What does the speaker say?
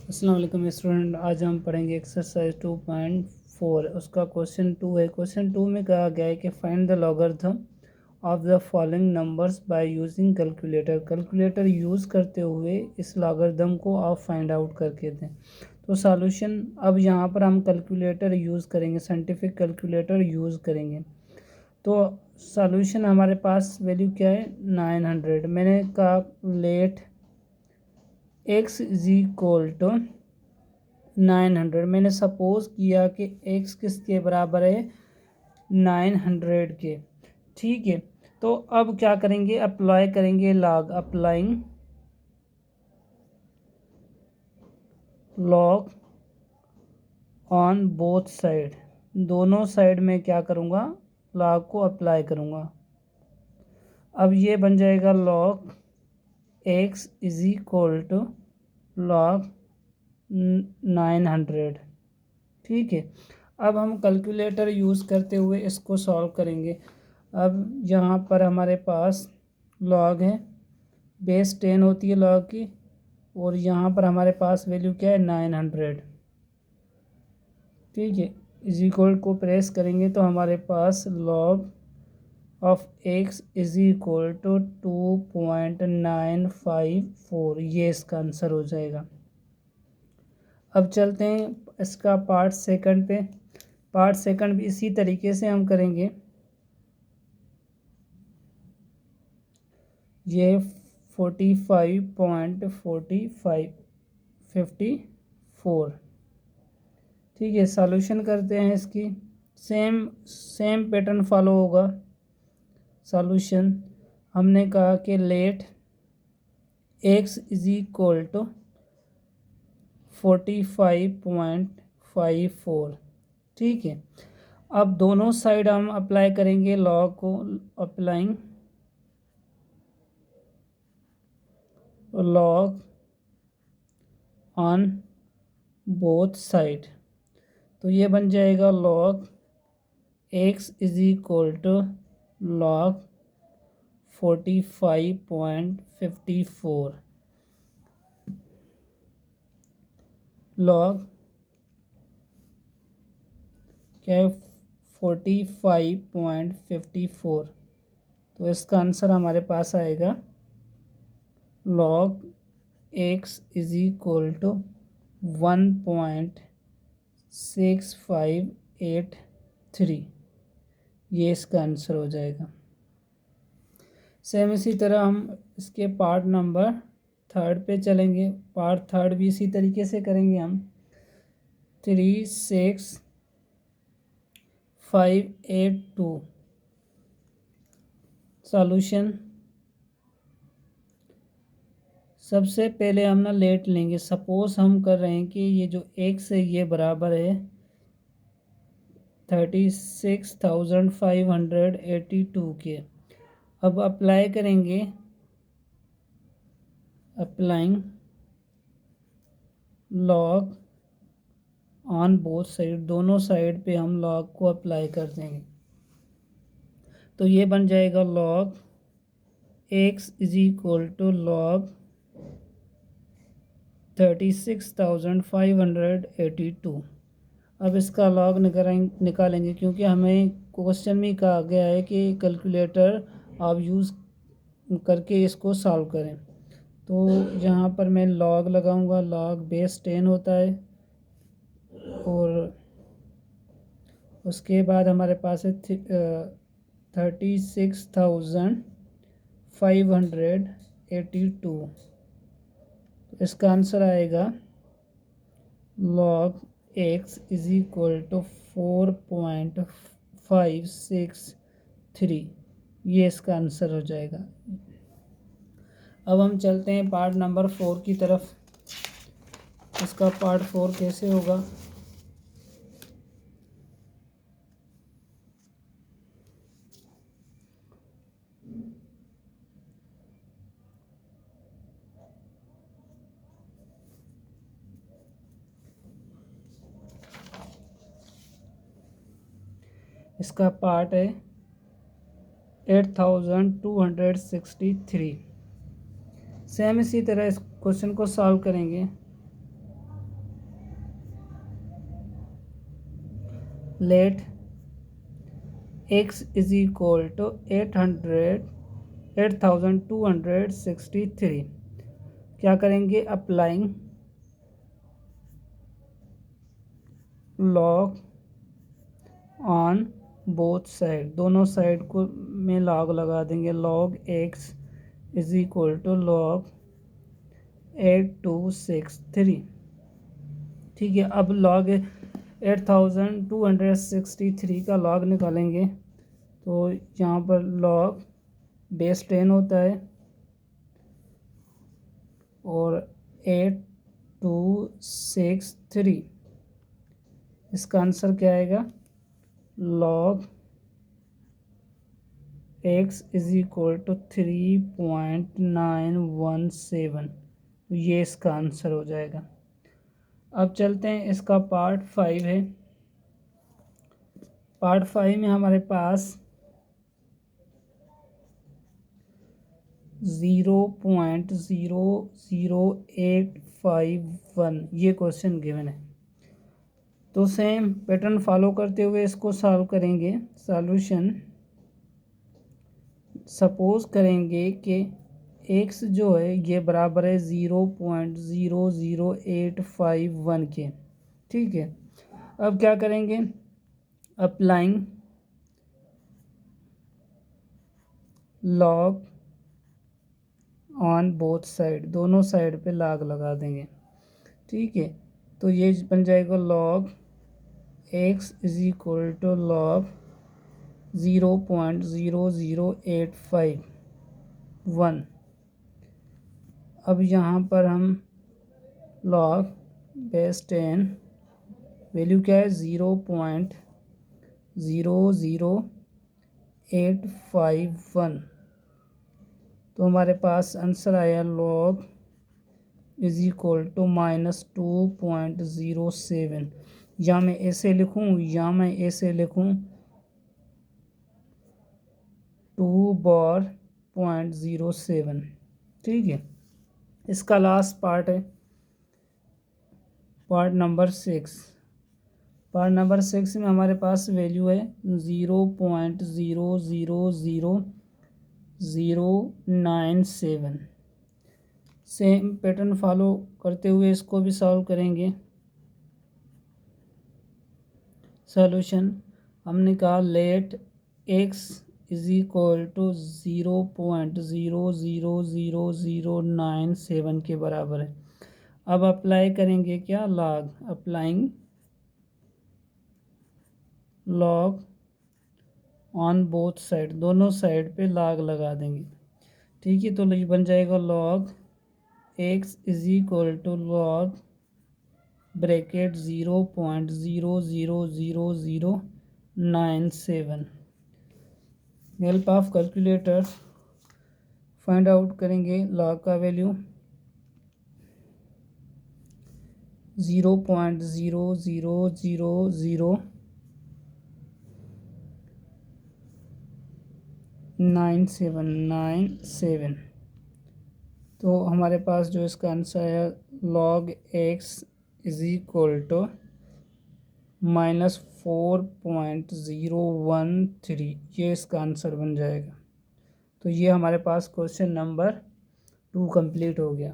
अस्सलाम वालेकुम स्टूडेंट। आज हम पढ़ेंगे एक्सरसाइज 2.4। उसका क्वेश्चन 2 है। क्वेश्चन 2 में कहा गया है कि find the logarithm of the following numbers by using calculator. Calculator use करते हुए इस लॉगरिथम को आप फाइंड आउट करके दें। तो सॉल्यूशन, अब यहाँ पर हम कैलकुलेटर यूज़ करेंगे, साइंटिफिक कैलकुलेटर यूज़ करेंगे। तो सॉल्यूशन हमारे पास वैल्यू क्या है, 900। मैंने कहा let x is equal to 900। मैंने सपोज किया कि x किसके बराबर है, 900 के। ठीक है, तो अब क्या करेंगे, अप्लाई करेंगे log, applying log on both side. दोनों साइड में क्या करूँगा, लॉग को अप्लाई करूँगा। अब ये बन जाएगा log x is equal to log 900। ठीक है, अब हम कैलकुलेटर यूज़ करते हुए इसको सॉल्व करेंगे। अब यहाँ पर हमारे पास लॉग है, बेस 10 होती है लॉग की, और यहाँ पर हमारे पास वैल्यू क्या है, 900। ठीक है, इज इक्वल को प्रेस करेंगे तो हमारे पास log of x is equal to 2.954, ये इसका आंसर हो जाएगा। अब चलते हैं इसका पार्ट सेकंड पे। पार्ट सेकंड भी इसी तरीके से हम करेंगे। ये 45.4554। ठीक है, सॉल्यूशन करते हैं इसकी। सेम पैटर्न फॉलो होगा। सॉल्यूशन, हमने कहा कि let x is equal to 45.54। ठीक है, अब दोनों साइड हम अप्लाई करेंगे लॉग को, applying log on both side. तो ये बन जाएगा log x is equal to log 45.54 log क्या है, 45.54। तो इसका आंसर हमारे पास आएगा log x is equal to 1.6583। ये इसका आंसर हो जाएगा। सेम इसी तरह हम इसके पार्ट नंबर थर्ड पे चलेंगे। पार्ट थर्ड भी इसी तरीके से करेंगे हम। 36582 सॉल्यूशन, सबसे पहले हम ना लेट लेंगे। सपोज हम कर रहे हैं कि ये जो x है ये बराबर है 36,582 के। अब अप्लाई करेंगे, applying log on both side. दोनों साइड पे हम लॉग को अप्लाई कर देंगे। तो ये बन जाएगा log x is equal to log 36,582। अब इसका लॉग निकालेंगे क्योंकि हमें क्वेश्चन में कहा गया है कि कैलकुलेटर आप यूज़ करके इसको सॉल्व करें। तो यहाँ पर मैं लॉग लगाऊंगा। लॉग बेस 10 होता है, और उसके बाद हमारे पास है 36,582। इसका आंसर आएगा log x is equal to 4.563। ये इसका आंसर हो जाएगा। अब हम चलते हैं पार्ट नंबर 4 की तरफ। इसका पार्ट 4 कैसे होगा, इसका पार्ट है 8263। सेम इसी तरह इस क्वेश्चन को सॉल्व करेंगे। Let x is equal to 8263। क्या करेंगे, applying log on both side, दोनों साइड को में लॉग लगा देंगे। Log x is equal to log 8263। ठीक है, अब लॉग 8263 का लॉग निकालेंगे तो यहाँ पर लॉग बेस 10 होता है और 8263, इसका आंसर क्या आएगा, log x is equal to 3.917। तो ये इसका आंसर हो जाएगा। अब चलते हैं, इसका पार्ट 5 है। पार्ट 5 में हमारे पास 0.00851 ये क्वेश्चन गिवन है। तो सेम पैटर्न फॉलो करते हुए इसको सॉल्व करेंगे। सॉल्यूशन, सपोज करेंगे कि x जो है ये बराबर है 0.00851 के। ठीक है, अब क्या करेंगे, applying log on both side, दोनों साइड पे लॉग लगा देंगे। ठीक है, तो ये बन जाएगा log x is equal to log 0.00851। अब यहाँ पर हम लॉग बेस 10 वैल्यू क्या है, 0.00851। तो हमारे पास आंसर आया लॉग इज इक्वल टू -2.07। या मैं ऐसे लिखूँ या मैं ऐसे लिखूँ 2.07। ठीक है, इसका लास्ट पार्ट है पार्ट नंबर 6। पार्ट नंबर 6 में हमारे पास वैल्यू है 0.00097। सेम पैटर्न फॉलो करते हुए इसको भी सॉल्व करेंगे। सॉल्यूशन, हमने कहा let x is equal to 0.00097 के बराबर है। अब अप्लाई करेंगे क्या, log, applying log on both side, दोनों साइड पे लॉग लगा देंगे। ठीक है, तो ये बन जाएगा log x is equal to log bracket 0.00097। Help of calculator find out करेंगे लॉग का वैल्यू 0.00097। तो हमारे पास जो इसका आंसर है log x is equal to -4.013, ये इसका आंसर बन जाएगा। तो ये हमारे पास क्वेश्चन नंबर 2 कंप्लीट हो गया।